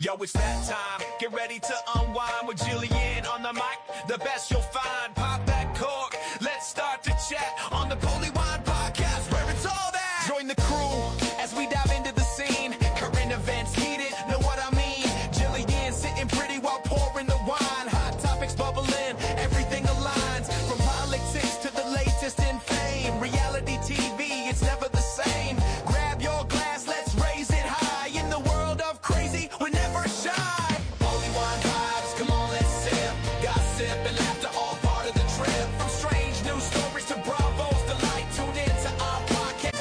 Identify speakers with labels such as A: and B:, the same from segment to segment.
A: Yo, it's that time. Get ready to unwind with Jillian on the mic. The best you'll find. Pop that cork. Let's start to chat on the Polywine podcast, where it's all that. Join the crew as we dive into the scene. Current events heated, know what I mean? Jillian sitting pretty while pouring the wine. Hot topics bubbling, everything aligns. From politics to the latest in fame. Reality TV, it's never the same. Grab your glass, let's raise it high. In the world of crazy, we're never shy. Polywine vibes, come on, let's sip. Gossip and laughter, all part of the trip. From strange news stories to Bravo's delight. Tune in to our podcast.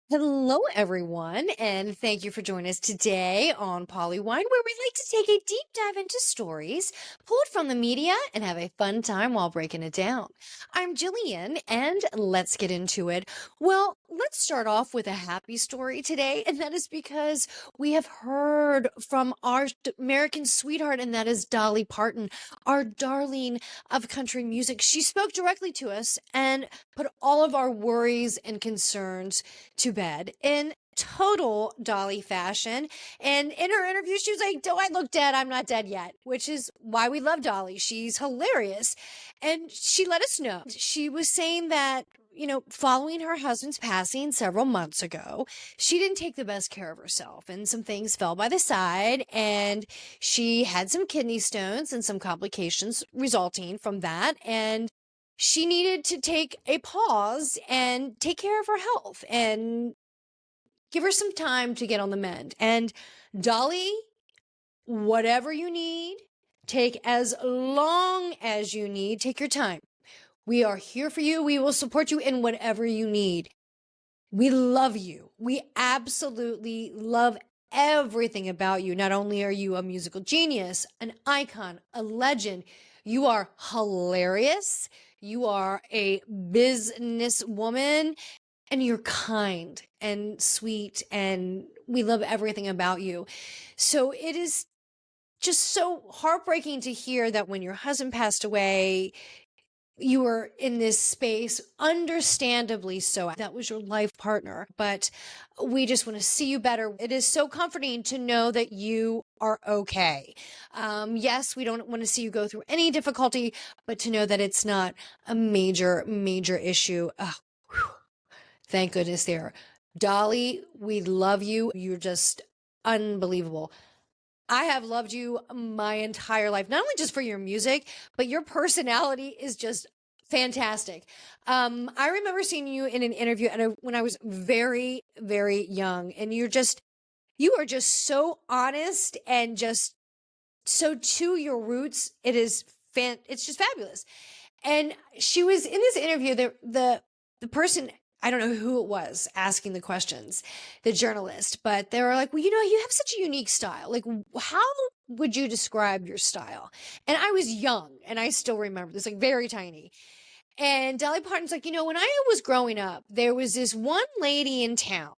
B: Hello, everyone, and thank you for joining us today on Polywine, where we like to take a deep dive into stories pulled from the media and have a fun time while breaking it down. I'm Jillian, and let's get into it. Well, let's start off with a happy story today, and that is because we have heard from our American sweetheart, and that is Dolly Parton, our darling of country music. She spoke directly to us and put all of our worries and concerns to bed in total Dolly fashion. And in her interview, she was like, "Do I look dead? I'm not dead yet," which is why we love Dolly. She's hilarious. And she let us know. She was saying that, following her husband's passing several months ago, she didn't take the best care of herself and some things fell by the side, and she had some kidney stones and some complications resulting from that. And she needed to take a pause and take care of her health and give her some time to get on the mend. And Dolly, whatever you need, take as long as you need, take your time. We are here for you. We will support you in whatever you need. We love you. We absolutely love everything about you. Not only are you a musical genius, an icon, a legend, you are hilarious. You are a businesswoman, and you're kind and sweet, and we love everything about you. So it is just so heartbreaking to hear that when your husband passed away, you were in this space, understandably so. That was your life partner, but we just want to see you better. It is so comforting to know that you are okay. Yes, we don't want to see you go through any difficulty, but to know that it's not a major, major issue. Oh, thank goodness there. Dolly, we love you. You're just unbelievable. I have loved you my entire life, not only just for your music, but your personality is just fantastic. I remember seeing you in an interview when I was very, very young, and you are just so honest and just so to your roots. It's just fabulous. And she was in this interview, the person, I don't know who it was asking the questions, the journalist, but they were like, "Well, you have such a unique style. Like, how would you describe your style?" And I was young, and I still remember this, like very tiny. And Dolly Parton's like, when I was growing up, there was this one lady in town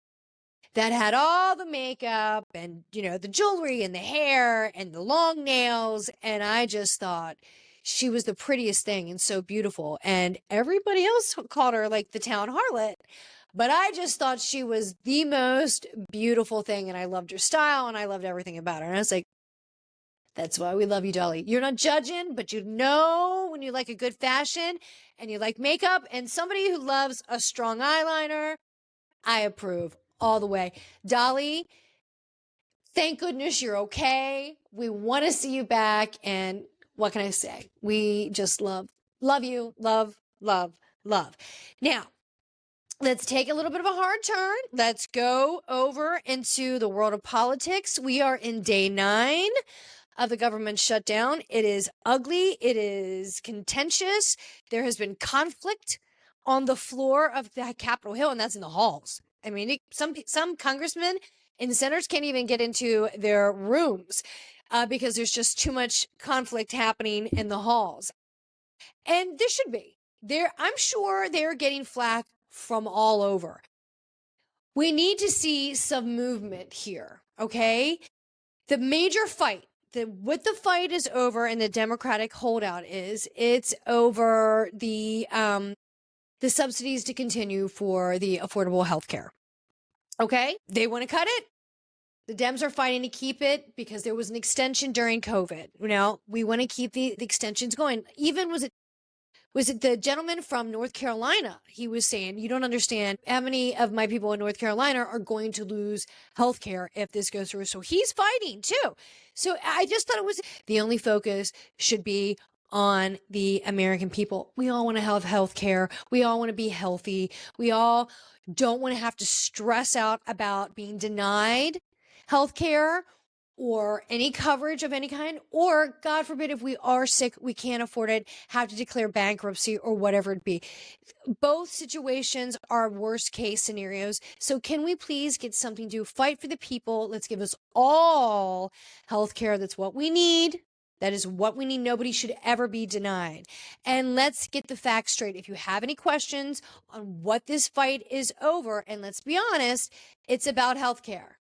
B: that had all the makeup and, the jewelry and the hair and the long nails. And I just thought she was the prettiest thing and so beautiful. And everybody else called her like the town harlot. But I just thought she was the most beautiful thing. And I loved her style and I loved everything about her. And I was like, that's why we love you, Dolly. You're not judging, but when you like a good fashion and you like makeup and somebody who loves a strong eyeliner, I approve all the way. Dolly, thank goodness you're okay. We want to see you back. And what can I say? We just love you. Love, love, love. Now, let's take a little bit of a hard turn. Let's go over into the world of politics. We are in day 9 of the government shutdown. It is ugly. It is contentious. There has been conflict on the floor of the Capitol Hill, and that's in the halls. I mean, some congressmen and senators can't even get into their rooms because there's just too much conflict happening in the halls. And there should be. I'm sure they're getting flack from all over. We need to see some movement here, okay? The major fight what the fight is over and the Democratic holdout is, it's over the subsidies to continue for the affordable health care. Okay? They want to cut it. The Dems are fighting to keep it because there was an extension during COVID. We want to keep the extensions going. Even was it the gentleman from North Carolina? He was saying, you don't understand how many of my people in North Carolina are going to lose health care if this goes through. So he's fighting too. So I just thought it was the only focus should be on the American people. We all want to have health care. We all want to be healthy. We all don't want to have to stress out about being denied health care or any coverage of any kind, or God forbid, if we are sick, we can't afford it, have to declare bankruptcy or whatever it be. Both situations are worst case scenarios. So can we please get something to fight for the people? Let's give us all health care. That's what we need. That is what we need. Nobody should ever be denied. And let's get the facts straight. If you have any questions on what this fight is over, and let's be honest, it's about healthcare.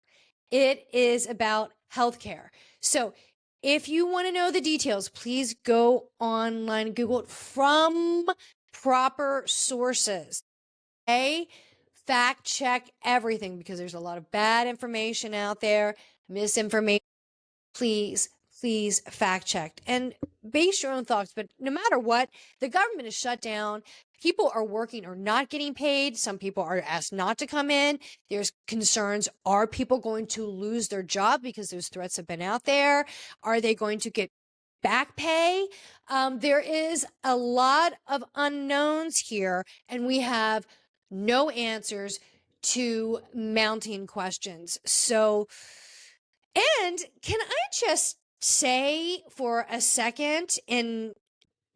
B: It is about healthcare. So if you want to know the details, please go online and Google it from proper sources. Okay? Fact check everything because there's a lot of bad information out there, misinformation. Please fact check and base your own thoughts. But no matter what, the government is shut down. People are working or not getting paid. Some people are asked not to come in. There's concerns. Are people going to lose their job because those threats have been out there? Are they going to get back pay? There is a lot of unknowns here, and we have no answers to mounting questions. So, and can I just say for a second, and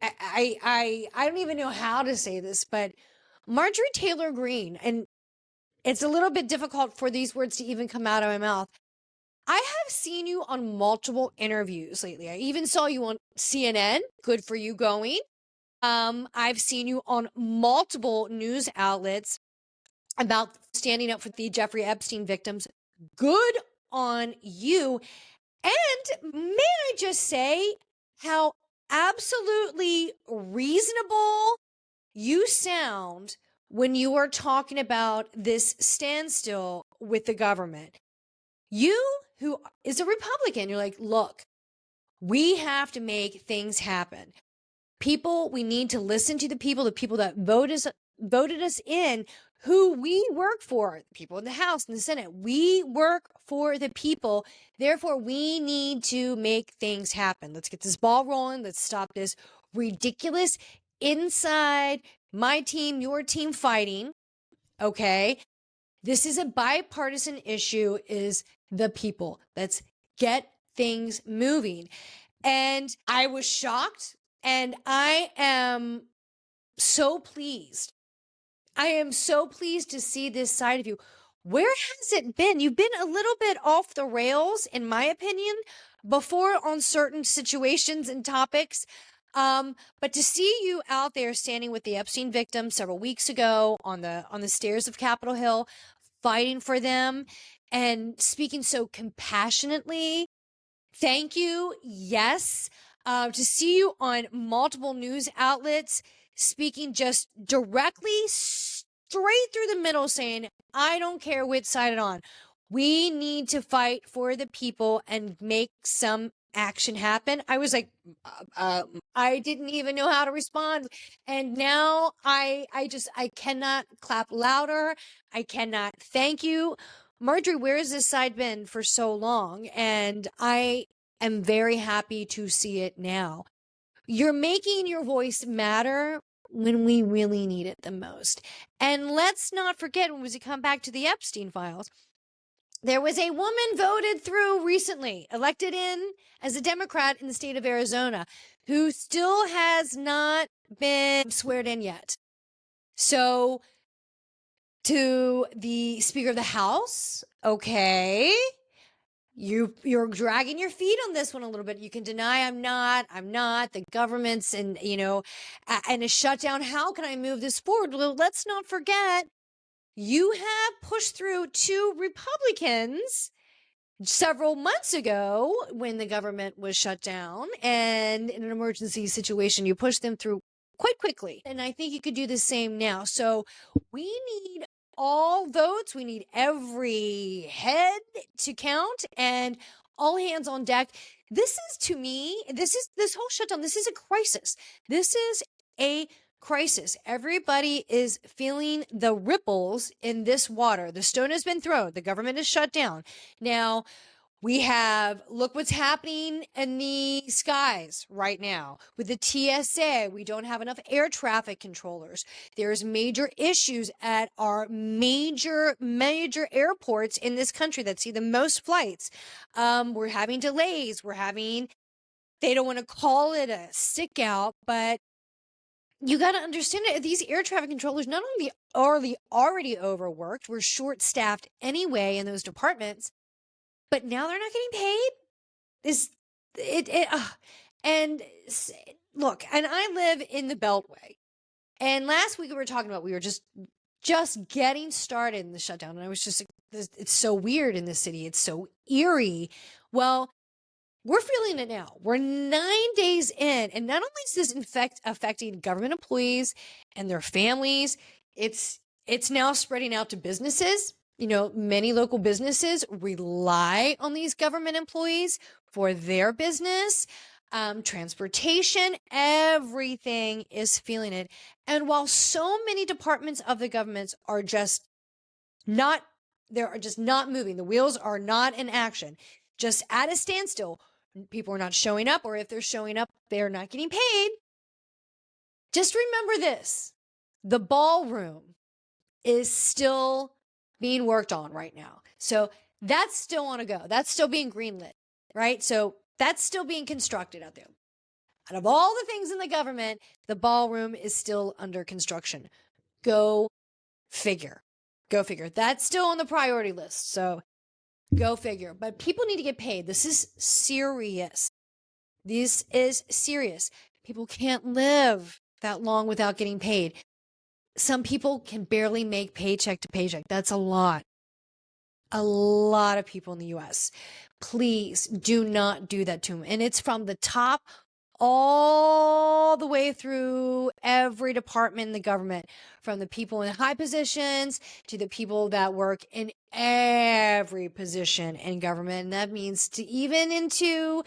B: I don't even know how to say this, but Marjorie Taylor Greene, and it's a little bit difficult for these words to even come out of my mouth. I have seen you on multiple interviews lately. I even saw you on CNN. Good for you going. I've seen you on multiple news outlets about standing up for the Jeffrey Epstein victims. Good on you. And may I just say how absolutely reasonable you sound when you are talking about this standstill with the government. You, who is a Republican, you're like, look, we have to make things happen. People, we need to listen to the people that voted us in, who we work for, the people in the House and the Senate. We work for the people. Therefore, we need to make things happen. Let's get this ball rolling. Let's stop this ridiculous inside my team, your team fighting. Okay. This is a bipartisan issue, is the people. Let's get things moving. And I was shocked, and I am so pleased. I am so pleased to see this side of you. Where has it been? You've been a little bit off the rails, in my opinion, before on certain situations and topics. But to see you out there standing with the Epstein victims several weeks ago on the stairs of Capitol Hill, fighting for them and speaking so compassionately. Thank you. Yes. To see you on multiple news outlets speaking just directly straight through the middle, saying, I don't care which side it's on. We need to fight for the people and make some action happen. I was like, I didn't even know how to respond. And now I cannot clap louder. I cannot thank you. Marjorie, where has this side been for so long? And I am very happy to see it now. You're making your voice matter when we really need it the most. And let's not forget, when we come back to the Epstein files, there was a woman voted through recently, elected in as a Democrat in the state of Arizona, who still has not been sworn in yet. So to the Speaker of the House, okay, you're dragging your feet on this one a little bit. You can deny I'm not, the government's and a shutdown. How can I move this forward? Well, let's not forget, you have pushed through 2 Republicans several months ago when the government was shut down and in an emergency situation, you push them through quite quickly. And I think you could do the same now. So we need all votes. We need every head to count and all hands on deck. This is, to me, this whole shutdown. This is a crisis. This is a crisis. Everybody is feeling the ripples in this water. The stone has been thrown. The government is shut down. Now, look what's happening in the skies right now with the TSA. We don't have enough air traffic controllers. There's major issues at our major airports in this country that see the most flights. We're having delays. They don't want to call it a sick out, but you got to understand that these air traffic controllers not only are they already overworked, we're short-staffed anyway in those departments, but now they're not getting paid. Look, and I live in the Beltway. And last week we were talking about we were just getting started in the shutdown, and I was just it's so weird in the city. It's so eerie. Well, we're feeling it now. We're 9 days in, and not only is this affecting government employees and their families, it's now spreading out to businesses. You know, many local businesses rely on these government employees for their business. Transportation, everything is feeling it. And while so many departments of the government are just not moving, the wheels are not in action, just at a standstill. People are not showing up, or if they're showing up, they're not getting paid. Just remember this. The ballroom is still being worked on right now. So that's still on a go. That's still being greenlit, right? So that's still being constructed out there. Out of all the things in the government, the ballroom is still under construction. Go figure. Go figure. That's still on the priority list. So go figure. But people need to get paid. This is serious. This is serious. People can't live that long without getting paid. Some people can barely make paycheck to paycheck. That's a lot. A lot of people in the U.S. Please do not do that to them. And it's from the top all the way through every department in the government, from the people in high positions to the people that work in every position in government. And that means to even into,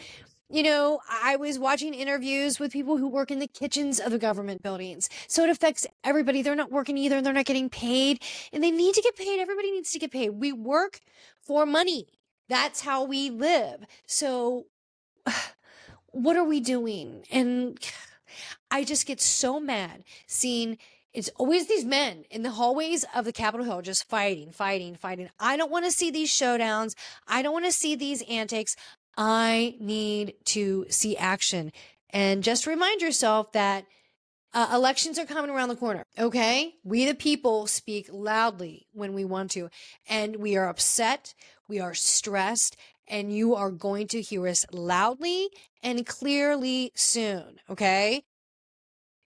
B: you know, I was watching interviews with people who work in the kitchens of the government buildings. So it affects everybody. They're not working either, and they're not getting paid, and they need to get paid. Everybody needs to get paid. We work for money. That's how we live. So what are we doing? And I just get so mad seeing it's always these men in the hallways of the Capitol Hill just fighting. I don't want to see these showdowns. I don't want to see these antics. I need to see action. And just remind yourself that elections are coming around the corner, okay? We the people speak loudly when we want to, and we are upset, we are stressed, and you are going to hear us loudly and clearly soon, okay?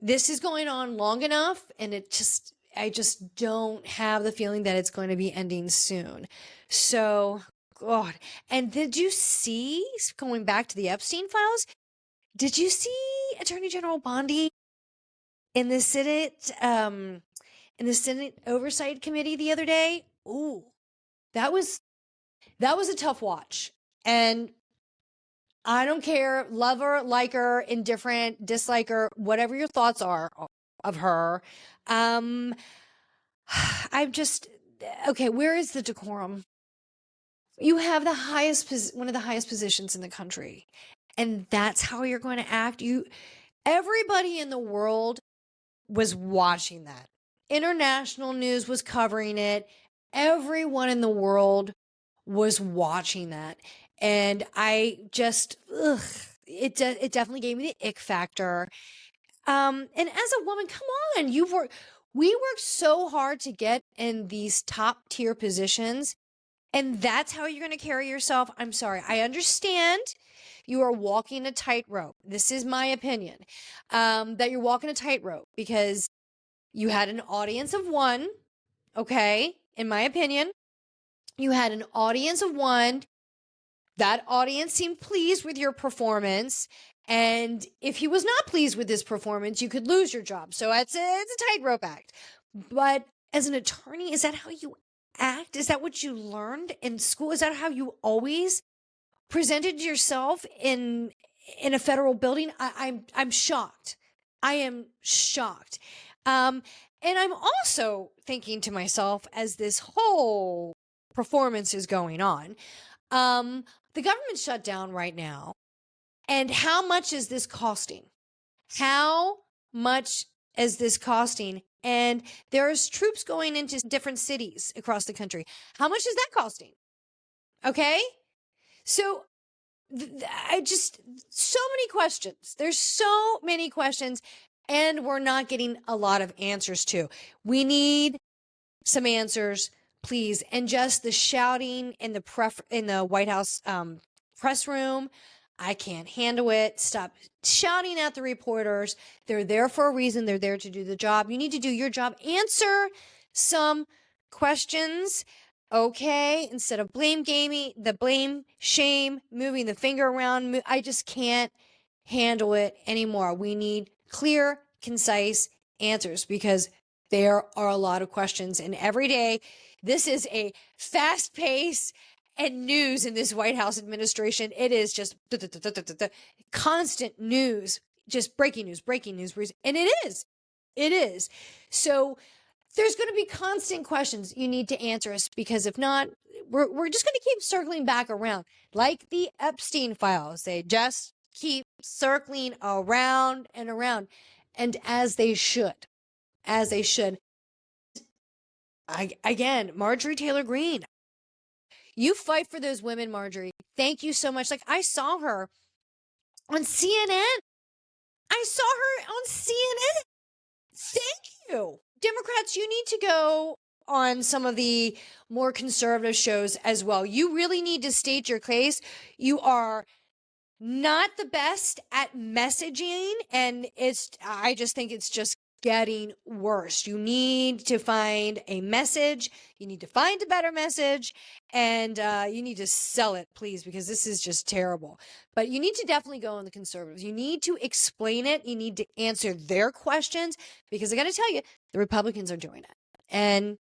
B: This is going on long enough, and I just don't have the feeling that it's going to be ending soon. So, God. And did you see, going back to the Epstein files, did you see Attorney General Bondi in the Senate Oversight Committee the other day? Ooh, that was a tough watch. And I don't care, love her, like her, indifferent, dislike her, whatever your thoughts are of her. I'm just, okay, where is the decorum? You have one of the highest positions in the country, and that's how you're going to act. Everybody in the world was watching that. International news was covering it. Everyone in the world was watching that. And I just, it definitely gave me the ick factor. And as a woman, come on, we worked so hard to get in these top tier positions, and that's how you're going to carry yourself. I'm sorry. I understand you are walking a tightrope. This is my opinion, that you're walking a tightrope because you had an audience of one. Okay. In my opinion, you had an audience of one. that audience seemed pleased with your performance. And if he was not pleased with this performance, you could lose your job. So it's a tightrope act. But as an attorney, is that how you act? Is that what you learned in school? Is that how you always presented yourself in a federal building? I'm shocked. I am shocked. And I'm also thinking to myself as this whole performance is going on, the government shut down right now. And how much is this costing? How much is this costing? And there's troops going into different cities across the country. How much is that costing? Okay. So so many questions. There's so many questions, and we're not getting a lot of answers to. We need some answers, please. And just the shouting in the White House press room, I can't handle it. Stop shouting at the reporters. They're there for a reason. They're there to do the job. You need to do your job. Answer some questions, okay? Instead of blame gaming, the blame, shame, moving the finger around. I just can't handle it anymore. We need clear, concise answers because there are a lot of questions. And every day, this is a fast pace and news in this White House administration. It is just constant news, just breaking news. And it is. So there's going to be constant questions you need to answer us, because if not, we're just going to keep circling back around like the Epstein files. They just keep circling around and around, and as they should. Again, Marjorie Taylor Greene, you fight for those women, Marjorie. Thank you so much. Like, I saw her on CNN. Thank you. Democrats, you need to go on some of the more conservative shows as well. You really need to state your case. You are not the best at messaging, and I just think it's just getting worse. You need to find a message. You need to find a better message, and you need to sell it, please, because this is just terrible. But you need to definitely go on the conservatives. You need to explain it. You need to answer their questions, because I got to tell you, the Republicans are doing it, and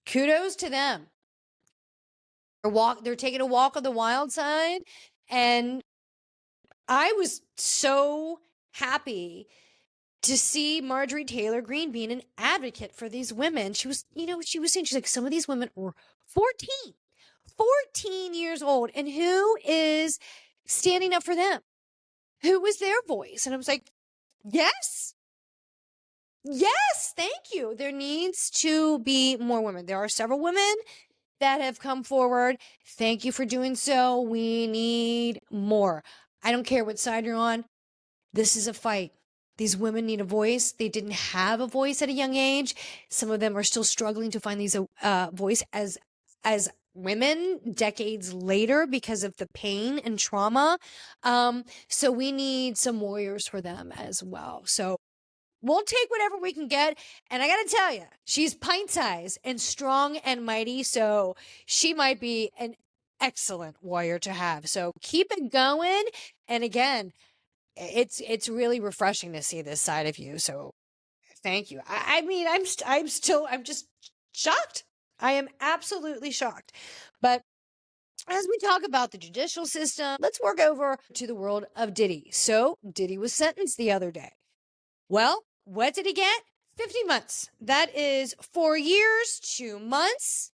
B: kudos to them. They're taking a walk on the wild side, and I was so happy to see Marjorie Taylor Greene being an advocate for these women. She was saying, she's like, some of these women were 14 years old. And who is standing up for them? Who was their voice? And I was like, yes, thank you. There needs to be more women. There are several women that have come forward. Thank you for doing so. We need more. I don't care what side you're on. This is a fight. These women need a voice. They didn't have a voice at a young age. Some of them are still struggling to find these voice as women decades later because of the pain and trauma. So we need some warriors for them as well. So we'll take whatever we can get. And I got to tell you, she's pint-sized and strong and mighty. So she might be an excellent warrior to have. So keep it going. And again, it's really refreshing to see this side of you. So thank you. I mean, I'm just shocked. I am absolutely shocked. But as we talk about the judicial system, let's work over to the world of Diddy. So Diddy was sentenced the other day. Well, what did he get? 50 months. That is 4 years, 2 months.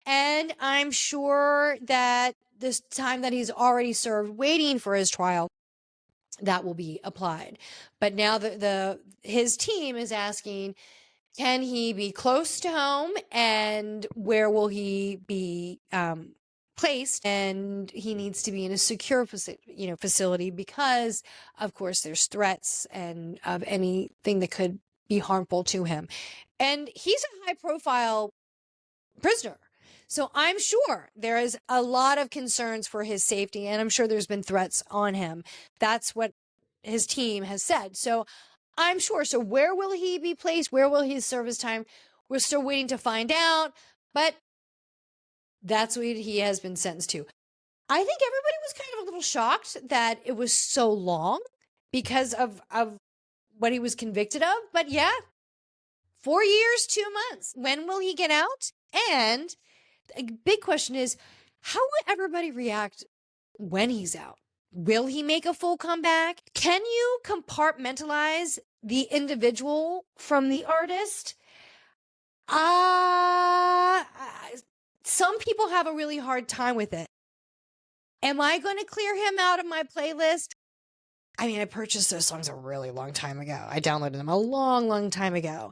B: And I'm sure that this time that he's already served waiting for his trial, that will be applied. But now his team is asking, can he be close to home, and where will he be placed? And he needs to be in a secure facility, because of course there's threats and of anything that could be harmful to him. And he's a high profile prisoner. So I'm sure there is a lot of concerns for his safety, and I'm sure there's been threats on him. That's what his team has said. So I'm sure. So where will he be placed? Where will he serve his time? We're still waiting to find out, but that's what he has been sentenced to. I think everybody was kind of a little shocked that it was so long because of what he was convicted of. But yeah, 4 years, 2 months. When will he get out? And a big question is, how will everybody react when he's out? Will he make a full comeback? Can you compartmentalize the individual from the artist? Some people have a really hard time with it. Am I going to clear him out of my playlist? I mean, I purchased those songs a really long time ago. I downloaded them a long time ago.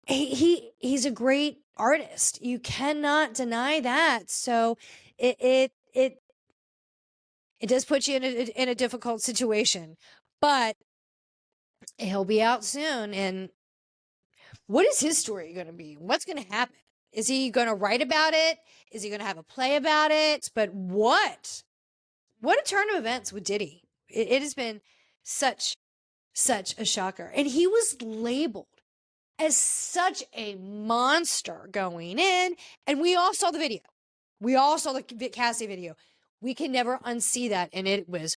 B: He's a great artist. You cannot deny that. So it does put you in a difficult situation, but he'll be out soon. And what is his story going to be? What's going to happen? Is he going to write about it? Is he going to have a play about it? But what a turn of events with Diddy. It has been such a shocker. And he was labeled as such a monster going in. And we all saw the video. We all saw the Cassie video. We can never unsee that. And it was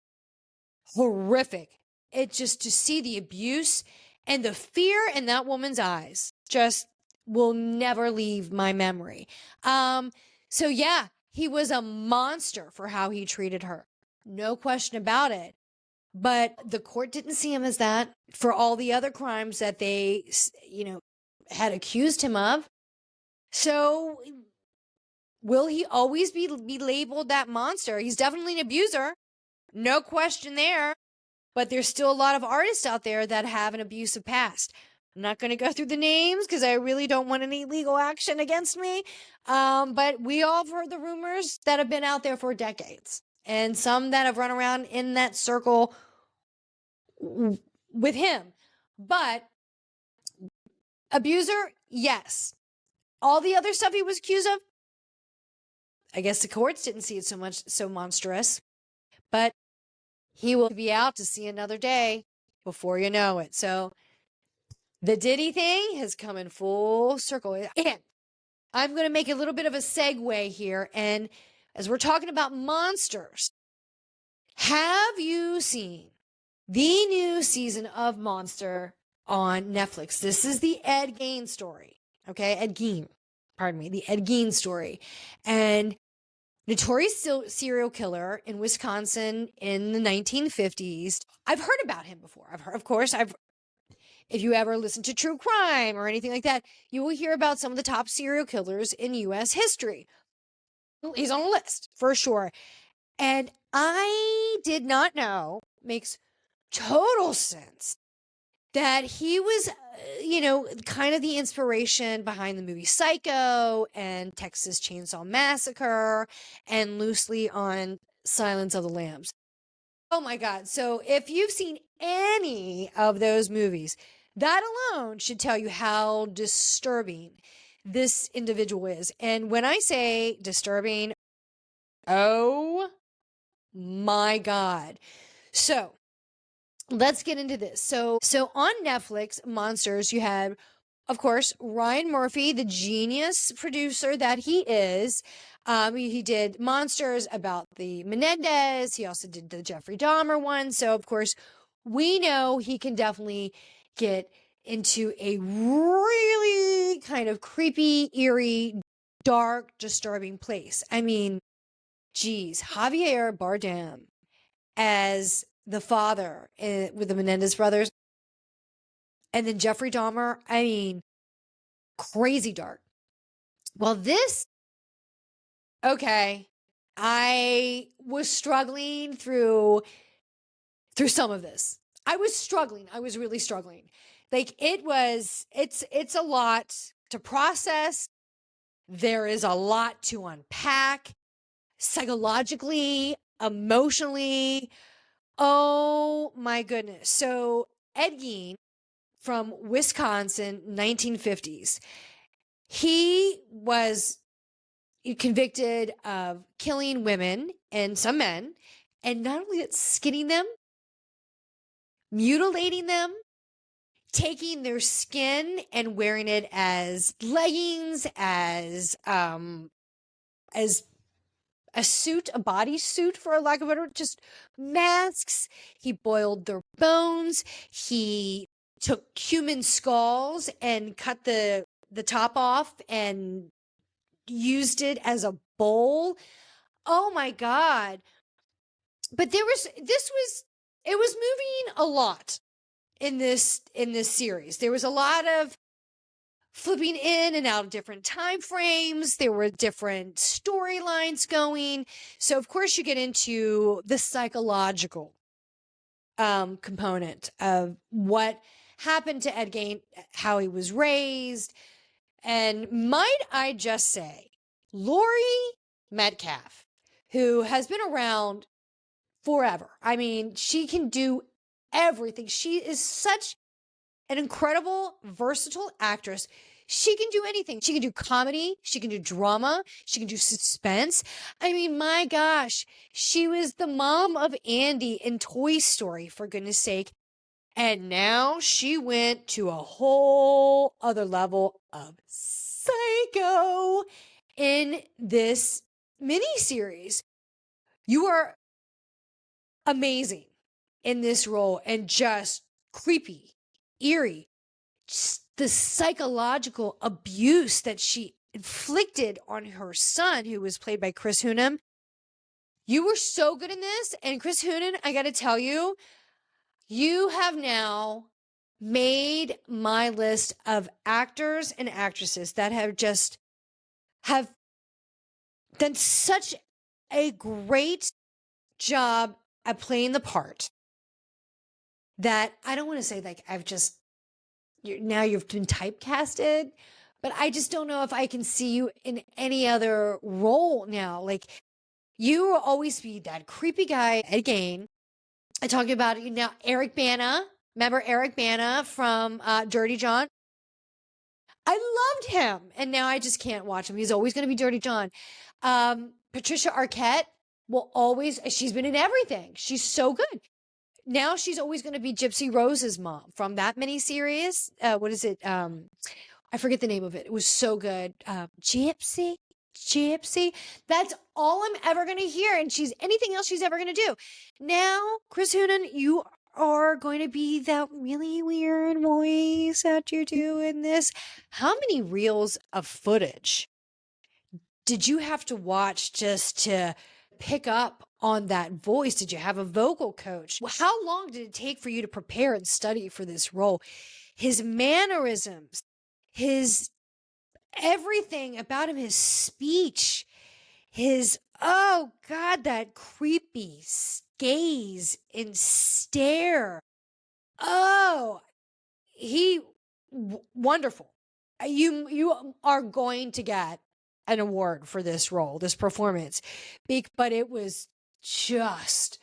B: horrific. It just to see the abuse and the fear in that woman's eyes just will never leave my memory. So yeah, he was a monster for how he treated her. No question about it. But the court didn't see him as that for all the other crimes that they, had accused him of. So will he always be labeled that monster? He's definitely an abuser. No question there. But there's still a lot of artists out there that have an abusive past. I'm not going to go through the names because I really don't want any legal action against me. But we all have heard the rumors that have been out there for decades. And some that have run around in that circle with him. But abuser, yes. All the other stuff he was accused of, I guess the courts didn't see it so monstrous. But he will be out to see another day before you know it. So the Diddy thing has come in full circle. And I'm going to make a little bit of a segue here. And as we're talking about monsters, have you seen the new season of Monster on Netflix? This is the Ed Gein story. Okay, the Ed Gein story. And notorious serial killer in Wisconsin in the 1950s. I've heard about him before. If you ever listen to true crime or anything like that, you will hear about some of the top serial killers in U.S. history. He's on the list for sure. And I did not know, makes total sense, that he was, kind of the inspiration behind the movie Psycho and Texas Chainsaw Massacre and loosely on Silence of the Lambs. Oh my God. So if you've seen any of those movies, that alone should tell you how disturbing this individual is. And when I say disturbing, oh my God. So let's get into this. So on Netflix, Monsters, you have, of course, Ryan Murphy, the genius producer that he is. He did Monsters about the Menendez. He also did the Jeffrey Dahmer one. So, of course, we know he can definitely get into a really kind of creepy, eerie, dark, disturbing place. I mean, geez, Javier Bardem as the father with the Menendez brothers. And then Jeffrey Dahmer, I mean, crazy dark. Well, I was struggling through some of this. I was really struggling. Like it's a lot to process. There is a lot to unpack psychologically, emotionally. Oh my goodness. So Ed Gein from Wisconsin, 1950s, he was convicted of killing women and some men, and not only that, skinning them, mutilating them, taking their skin and wearing it as leggings, as a suit, a bodysuit, for a lack of a better, just masks. He boiled their bones. He took human skulls and cut the top off and used it as a bowl. Oh my God. But it was moving a lot in this series. There was a lot of flipping in and out of different time frames. There were different storylines going. So of course you get into the psychological component of what happened to Ed Gein, how he was raised. And might I just say, Laurie Metcalf, who has been around forever. I mean, she can do everything. She is such an incredible, versatile actress. She can do anything. She can do comedy. She can do drama. She can do suspense. I mean, my gosh, she was the mom of Andy in Toy Story, for goodness sake. And now she went to a whole other level of psycho in this miniseries. You are amazing in this role and just creepy, eerie. Just the psychological abuse that she inflicted on her son, who was played by Chris Hunnam. You were so good in this. And Chris Hunnam, I got to tell you, you have now made my list of actors and actresses that have done such a great job at playing the part that I don't want to say like now you've been typecasted, but I just don't know if I can see you in any other role now. Like, you will always be that creepy guy. Again, I talked about it now. Eric Bana, remember Eric Bana from Dirty John? I loved him, and now I just can't watch him. He's always going to be Dirty John. Patricia Arquette will always, she's been in everything. She's so good. Now she's always going to be Gypsy Rose's mom from that miniseries. What is it? I forget the name of it. It was so good. Gypsy. That's all I'm ever going to hear. And she's anything else she's ever going to do. Now, Chris Hunnam, you are going to be that really weird voice that you do in this. How many reels of footage did you have to watch just to pick up on that voice? Did you have a vocal coach? How long did it take for you to prepare and study for this role? His mannerisms, his everything about him, his speech, his, oh God, that creepy gaze and stare. Oh, wonderful. You are going to get an award for this role, this performance, but it was just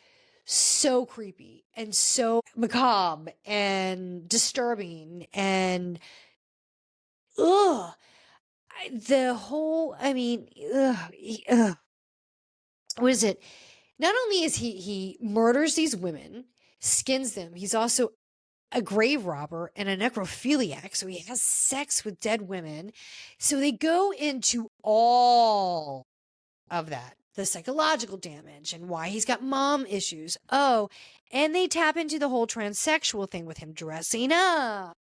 B: so creepy and so macabre and disturbing and the whole, I mean, what is it? Not only is he murders these women, skins them, he's also a grave robber and a necrophiliac. So he has sex with dead women. So they go into all of that, the psychological damage and why he's got mom issues. Oh, and they tap into the whole transsexual thing with him dressing up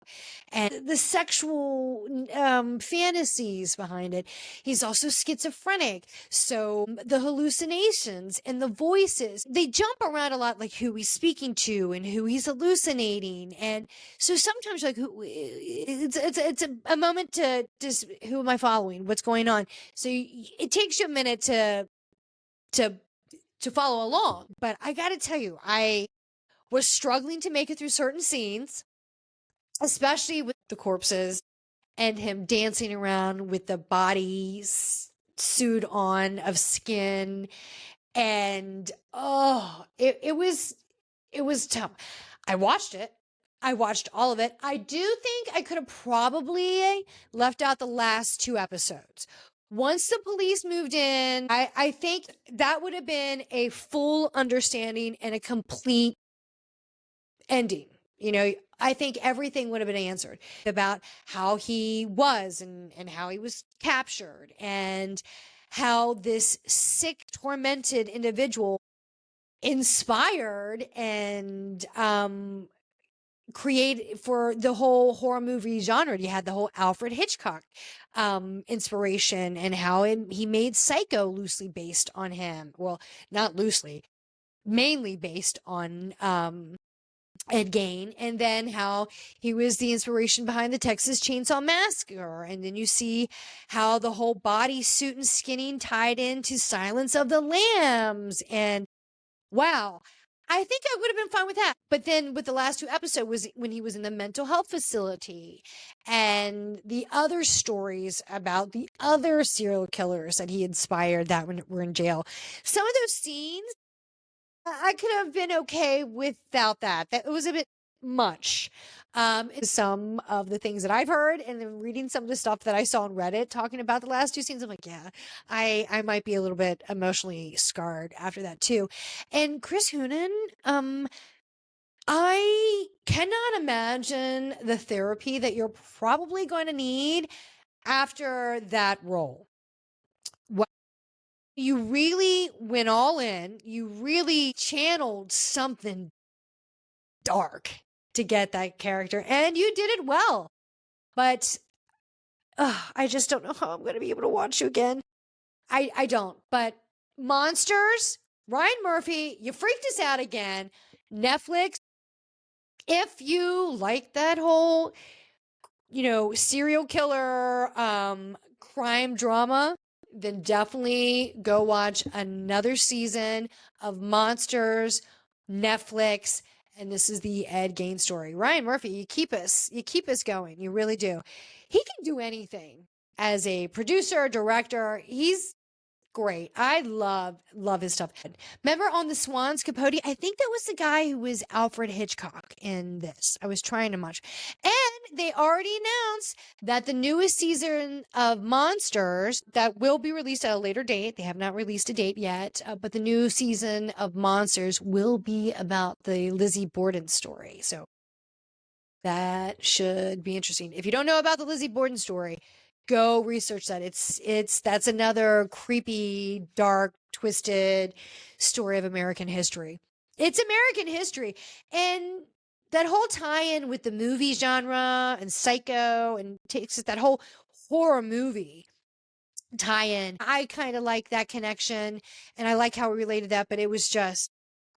B: and the sexual fantasies behind it. He's also schizophrenic. So the hallucinations and the voices, they jump around a lot, like who he's speaking to and who he's hallucinating. And so sometimes like it's a moment to just, who am I following? What's going on? So it takes you a minute to follow along. But I got to tell you, I was struggling to make it through certain scenes, especially with the corpses and him dancing around with the body suit on of skin. And it was tough. I watched it. I watched all of it. I do think I could have probably left out the last 2 episodes. Once the police moved in, I think that would have been a full understanding and a complete ending. You know, I think everything would have been answered about how he was and how he was captured and how this sick, tormented individual inspired and create for the whole horror movie genre. You had the whole Alfred Hitchcock inspiration, and how he made Psycho loosely based on him. Well, not loosely, mainly based on Ed Gein, and then how he was the inspiration behind the Texas Chainsaw Massacre. And then you see how the whole body suit and skinning tied into Silence of the Lambs. And wow, I think I would have been fine with that. But then with the last two episodes was when he was in the mental health facility, and the other stories about the other serial killers that he inspired that were in jail. Some of those scenes, I could have been okay without that. That it was a bit much. Some of the things that I've heard, and then reading some of the stuff that I saw on Reddit talking about the last two scenes, I'm like, yeah, I might be a little bit emotionally scarred after that too. And Chris Hoonan, I cannot imagine the therapy that you're probably going to need after that role. You really went all in. You really channeled something dark to get that character, and you did it well. But I just don't know how I'm going to be able to watch you again. I don't. But Monsters, Ryan Murphy, you freaked us out again. Netflix, if you like that whole, serial killer crime drama, then definitely go watch another season of Monsters, Netflix. And this is the Ed Gein story. Ryan Murphy, you keep us going. You really do. He can do anything as a producer, director. He's great. I love his stuff. Remember on The Swans, Capote? I think that was the guy who was Alfred Hitchcock in this. I was trying to watch. And they already announced that the newest season of Monsters that will be released at a later date. They have not released a date yet, but the new season of Monsters will be about the Lizzie Borden story. So that should be interesting. If you don't know about the Lizzie Borden story, go research that. That's another creepy, dark, twisted story of American history. It's American history. And that whole tie-in with the movie genre and Psycho, and takes it that whole horror movie tie-in. I kind of like that connection, and I like how we related that, but it was just,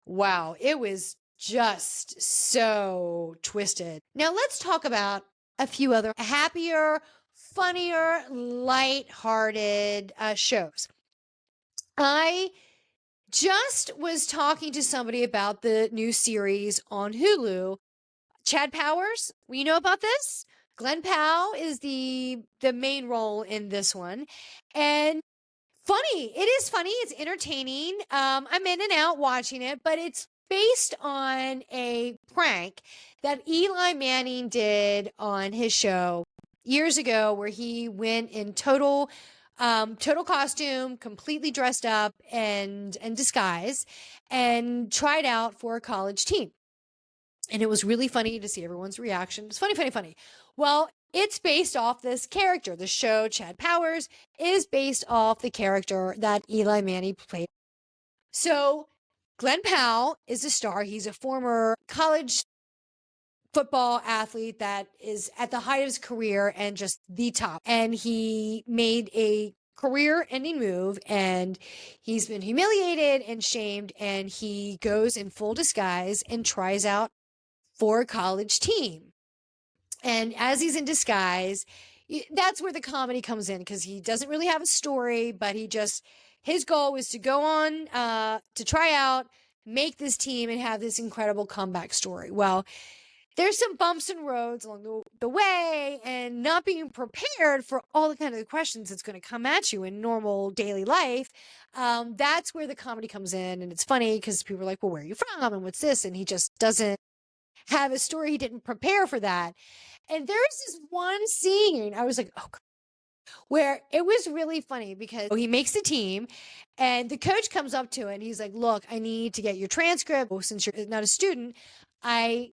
B: wow, it was just so twisted. Now let's talk about a few other happier, funnier, light-hearted shows. I just was talking to somebody about the new series on Hulu, Chad Powers. You know about this? Glenn Powell is the main role in this one. And funny. It is funny. It's entertaining. I'm in and out watching it, but it's based on a prank that Eli Manning did on his show years ago, where he went in total costume, completely dressed up and disguise, and tried out for a college team. And it was really funny to see everyone's reaction. It's funny. Well, it's based off this character. The show, Chad Powers, is based off the character that Eli Manning played. So Glenn Powell is a star. He's a former college football athlete that is at the height of his career and just the top. And he made a career-ending move, and he's been humiliated and shamed, and he goes in full disguise and tries out for a college team. And as he's in disguise, that's where the comedy comes in, because he doesn't really have a story, but his goal was to go on to try out, make this team, and have this incredible comeback story. Well, there's some bumps and roads along the way, and not being prepared for all the kind of questions that's going to come at you in normal daily life. That's where the comedy comes in. And it's funny because people are like, well, where are you from? And what's this? And he just doesn't have a story. He didn't prepare for that. And there's this one scene, I was like, oh, God, where it was really funny, because he makes the team and the coach comes up to it and he's like, look, I need to get your transcript. Since you're not a student, I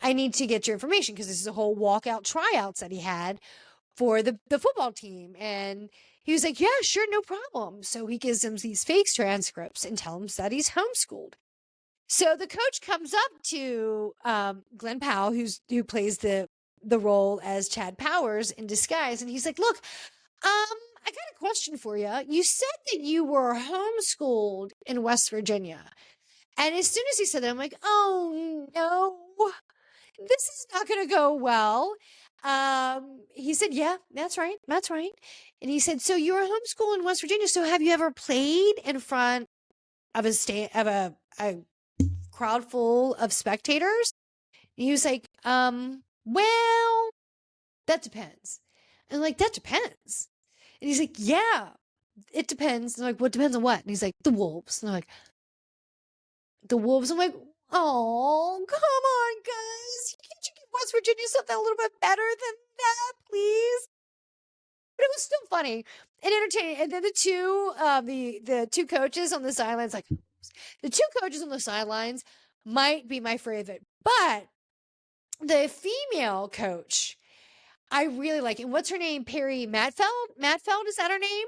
B: need to get your information, because this is a whole walkout tryouts that he had for the football team. And he was like, yeah, sure, no problem. So he gives him these fake transcripts and tells him that he's homeschooled. So the coach comes up to Glenn Powell, who plays the role as Chad Powers in disguise, and he's like, look, I got a question for you. You said that you were homeschooled in West Virginia. And as soon as he said that, I'm like, oh no, this is not going to go well. He said, yeah, that's right. That's right. And he said, so you were homeschooled in West Virginia. So have you ever played in front of a crowd full of spectators? And he was like, well, that depends. And I'm like, that depends. And he's like, yeah, it depends. And I'm like, what depends on what? And he's like, the Wolves. And I'm like, the Wolves. I'm like, oh, come on, guys. Can't you give West Virginia something a little bit better than that, please? But it was still funny and entertaining. And then the two coaches on the sidelines, like the two coaches on the sidelines might be my favorite, but the female coach, I really like. And what's her name? Perry Matfeld? Matfeld, is that her name?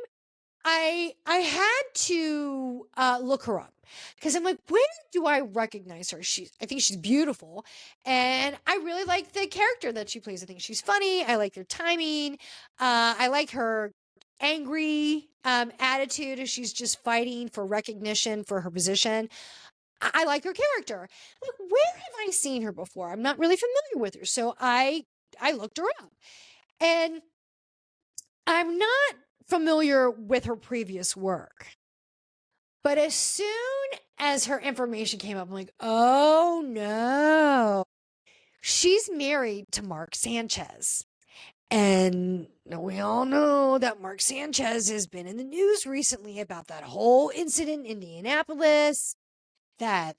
B: I had to look her up because I'm like, where do I recognize her? I think she's beautiful, and I really like the character that she plays. I think she's funny. I like her timing. I like her angry attitude as she's just fighting for recognition for her position. I like her character. I'm like, where have I seen her before? I'm not really familiar with her, so I looked her up, and I'm not familiar with her previous work. But as soon as her information came up, I'm like, oh no. She's married to Mark Sanchez. And we all know that Mark Sanchez has been in the news recently about that whole incident in Indianapolis that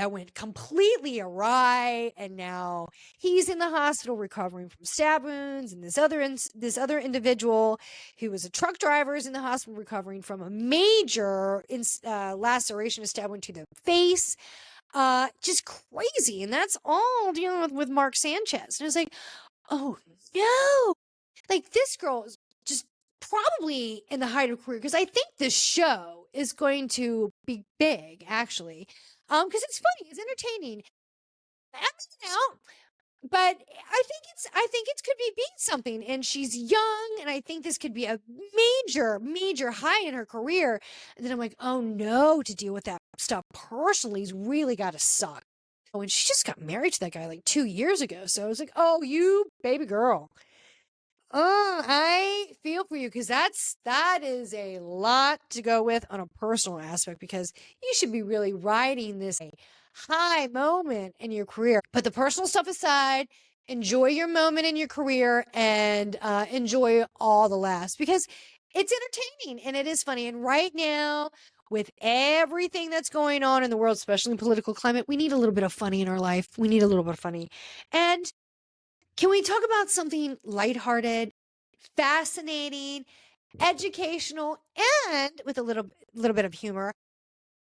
B: went completely awry, and now he's in the hospital recovering from stab wounds, and this other individual who was a truck driver is in the hospital recovering from a major laceration, a stab wound to the face. Just crazy, and that's all dealing with Mark Sanchez. And I was like, oh no, like this girl is just probably in the height of her career, because I think this show is going to be big, actually. Because it's funny, it's entertaining. Out, but I think it could be something. And she's young, and I think this could be a major high in her career. And then I'm like, oh no, to deal with that stuff personally has really got to suck. Oh, and she just got married to that guy like 2 years ago. So I was like, oh, you baby girl. Oh, I feel for you, because that is a lot to go with on a personal aspect, because you should be really riding this high moment in your career. Put the personal stuff aside, enjoy your moment in your career, and enjoy all the laughs, because it's entertaining and it is funny. And right now, with everything that's going on in the world, especially in political climate, we need a little bit of funny in our life. We need a little bit of funny. And can we talk about something lighthearted, fascinating, educational, and with a little bit of humor?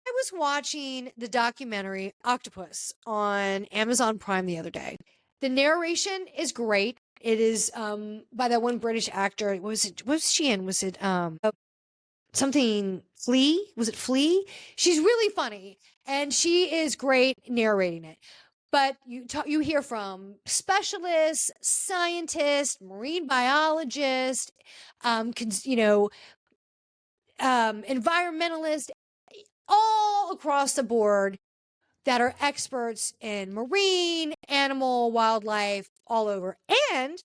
B: I was watching the documentary Octopus on Amazon Prime the other day. The narration is great. It is by that one British actor. What was she in? Was it something Flea? Was it Flea? She's really funny, and she is great narrating it. But you hear from specialists, scientists, marine biologists, environmentalists, all across the board that are experts in marine, animal, wildlife, all over. And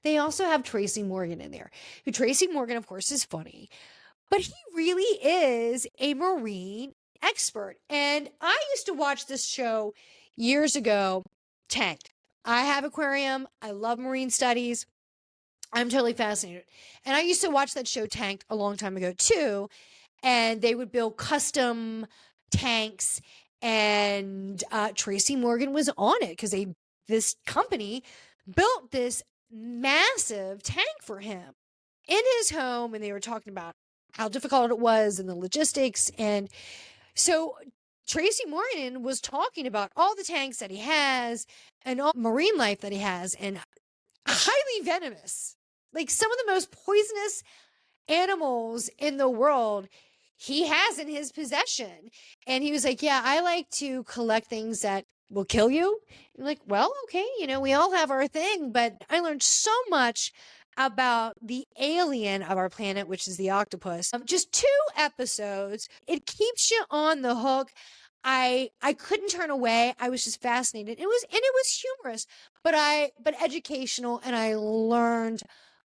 B: they also have Tracy Morgan in there. Who Tracy Morgan, of course, is funny, but he really is a marine expert. And I used to watch this show years ago, Tanked. I have aquarium. I love marine studies. I'm totally fascinated. And I used to watch that show Tanked a long time ago too. And they would build custom tanks. And Tracy Morgan was on it, because this company built this massive tank for him in his home. And they were talking about how difficult it was and the logistics. And so Tracy Morgan was talking about all the tanks that he has and all marine life that he has, and highly venomous. like some of the most poisonous animals in the world he has in his possession. And he was like, yeah, I like to collect things that will kill you. And I'm like, well, okay, we all have our thing, but I learned so much about the alien of our planet, which is the octopus. Just 2 episodes. It keeps you on the hook. I couldn't turn away. I was just fascinated. It was humorous, but educational, and I learned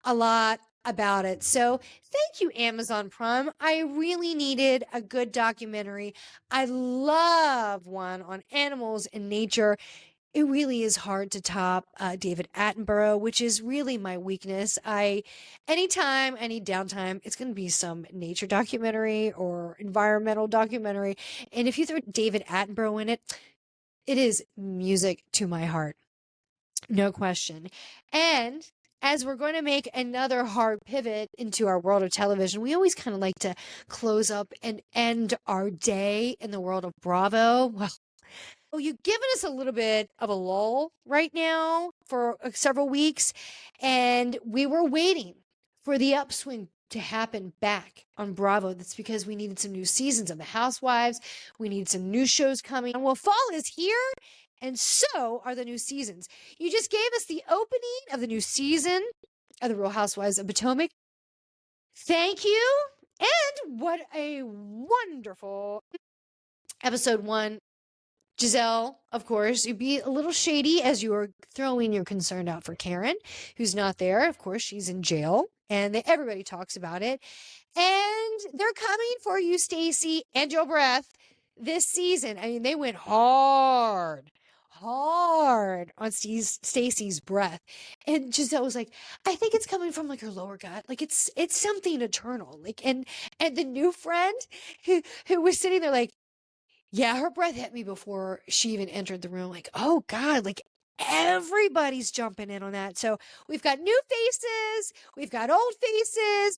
B: a lot about it. So thank you, Amazon Prime. I really needed a good documentary. I love one on animals and nature. It really is hard to top David Attenborough, which is really my weakness. Anytime I need downtime, it's going to be some nature documentary or environmental documentary. And if you throw David Attenborough in it, it is music to my heart. No question. And as we're going to make another hard pivot into our world of television, we always kind of like to close up and end our day in the world of Bravo. Well, you've given us a little bit of a lull right now for several weeks, and we were waiting for the upswing to happen back on Bravo. That's because we needed some new seasons of The Housewives. We need some new shows coming. Well, fall is here, and so are the new seasons. You just gave us the opening of the new season of The Real Housewives of Potomac. Thank you. And what a wonderful episode 1. Giselle, of course, you'd be a little shady as you were throwing your concern out for Karen, who's not there. Of course, she's in jail, and everybody talks about it. And they're coming for you, Stacey and Joe Breath, this season. I mean, they went hard on Stacey's breath. And Giselle was like, I think it's coming from like her lower gut. Like it's something eternal. Like, and the new friend who was sitting there like, yeah, her breath hit me before she even entered the room. Like, oh God, like everybody's jumping in on that. So we've got new faces, we've got old faces.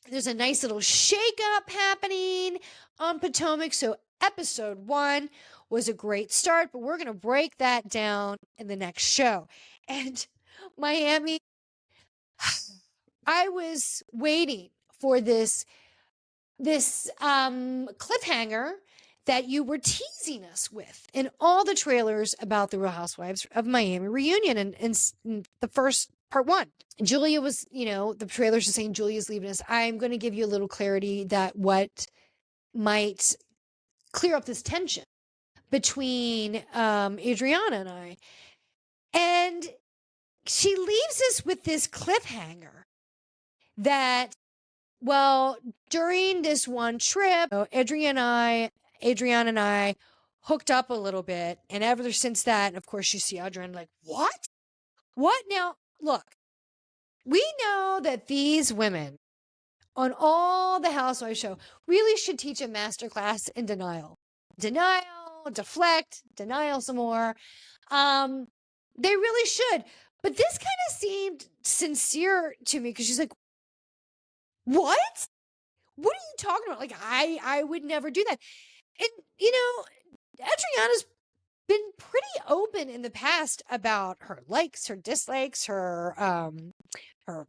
B: There's a nice little shakeup happening on Potomac. So episode 1 was a great start, but we're going to break that down in the next show. And Miami, I was waiting for this cliffhanger that you were teasing us with in all the trailers about the Real Housewives of Miami reunion in the first part 1. Julia was, the trailers are saying Julia's leaving us. I'm going to give you a little clarity that what might clear up this tension between Adriana and I. And she leaves us with this cliffhanger that, well, during this one trip, Adriana and I hooked up a little bit. And ever since that, of course, you see Adriana like, what? What? Now, look, we know that these women on all the Housewives show really should teach a masterclass in denial. Denial, deflect, denial some more. They really should. But this kind of seemed sincere to me because she's like, what? What are you talking about? Like, I would never do that. And, Adriana's been pretty open in the past about her likes, her dislikes, her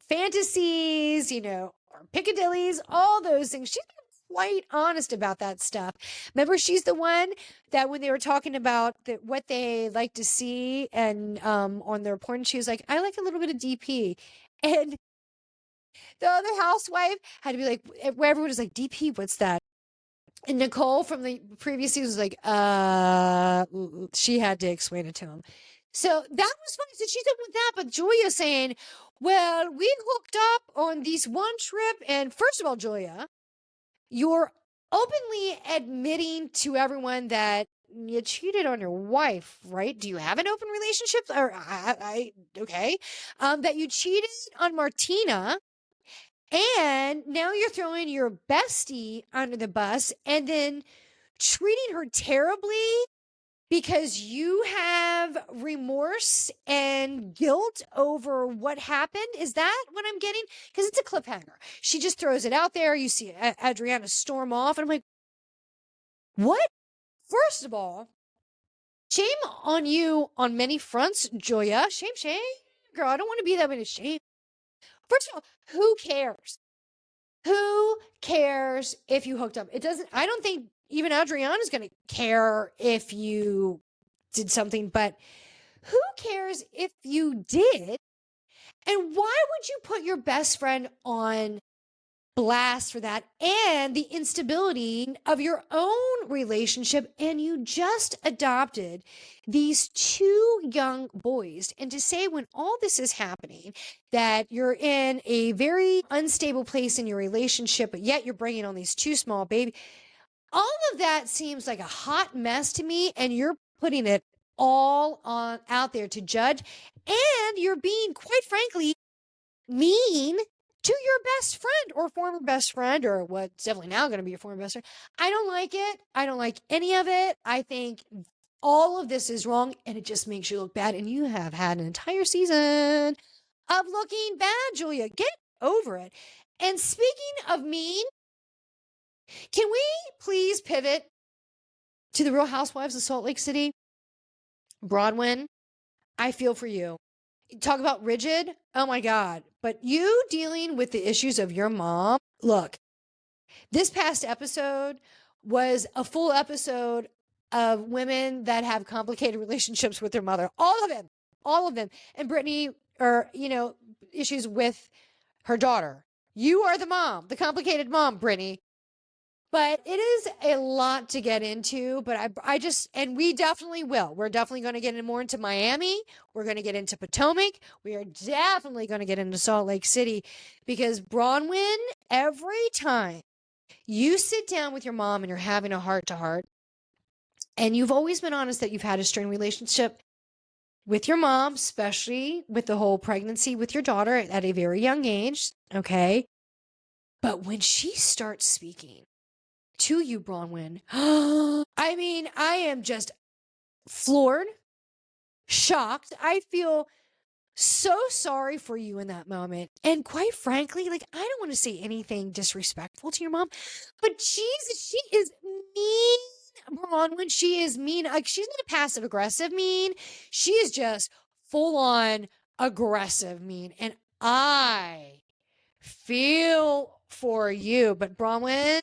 B: fantasies, her piccadillys, all those things. She's been quite honest about that stuff. Remember, she's the one that when they were talking about what they like to see and on their porn, she was like, I like a little bit of DP. And the other housewife had to be like, where everyone was like, DP, what's that? And Nicole from the previous season was like, she had to explain it to him. So that was funny. So she's up with that, but Julia saying, well, we hooked up on this one trip. And first of all, Julia, you're openly admitting to everyone that you cheated on your wife, right? Do you have an open relationship? Or okay. That you cheated on Martina. And now you're throwing your bestie under the bus and then treating her terribly because you have remorse and guilt over what happened. Is that what I'm getting? Because it's a cliffhanger. She just throws it out there. You see Adriana storm off. And I'm like, what? First of all, shame on you on many fronts, Julia. Shame. Girl, I don't want to be that many shame. First of all, who cares? Who cares if you hooked up? I don't think even Adriana's going to care if you did something, but who cares if you did? And why would you put your best friend on blast for that and the instability of your own relationship? And you just adopted these two young boys. And to say when all this is happening, that you're in a very unstable place in your relationship, but yet you're bringing on these two small babies, all of that seems like a hot mess to me. And you're putting it all on out there to judge. And you're being, quite frankly, mean to your best friend or former best friend, or what's definitely now going to be your former best friend. I don't like it. I don't like any of it. I think all of this is wrong, and it just makes you look bad. And you have had an entire season of looking bad, Julia. Get over it. And speaking of mean, can we please pivot to the Real Housewives of Salt Lake City? Bronwyn, I feel for you. Talk about rigid. Oh my God. But you dealing with the issues of your mom. Look, this past episode was a full episode of women that have complicated relationships with their mother. All of them. And Brittany, issues with her daughter. You are the mom, the complicated mom, Brittany. But it is a lot to get into, but and we definitely will. We're definitely going to get more into Miami. We're going to get into Potomac. We are definitely going to get into Salt Lake City, because Bronwyn, every time you sit down with your mom and you're having a heart to heart, and you've always been honest that you've had a strained relationship with your mom, especially with the whole pregnancy with your daughter at a very young age. Okay. But when she starts speaking to you, Bronwyn, I mean, I am just floored, shocked. I feel so sorry for you in that moment. And quite frankly, I don't want to say anything disrespectful to your mom, but Jesus, she is mean, Bronwyn. She is mean. She's not a passive aggressive mean. She is just full on aggressive mean. And I feel for you, but Bronwyn,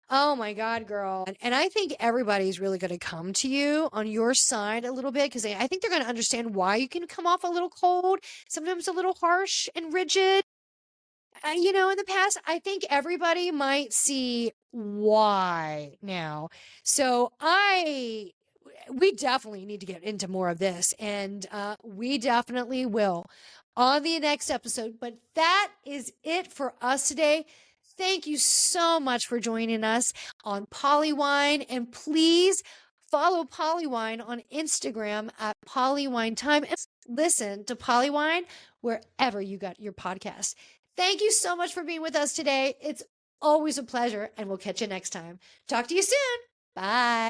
B: oh my God, girl. And I think everybody's really going to come to you on your side a little bit, because I think they're going to understand why you can come off a little cold, sometimes a little harsh and rigid. In the past, I think everybody might see why now. So we definitely need to get into more of this, and we definitely will on the next episode. But that is it for us today. Thank you so much for joining us on Pollywine, and please follow Pollywine on Instagram at PollyWineTime, and listen to Pollywine wherever you got your podcast. Thank you so much for being with us today. It's always a pleasure, and we'll catch you next time. Talk to you soon. Bye.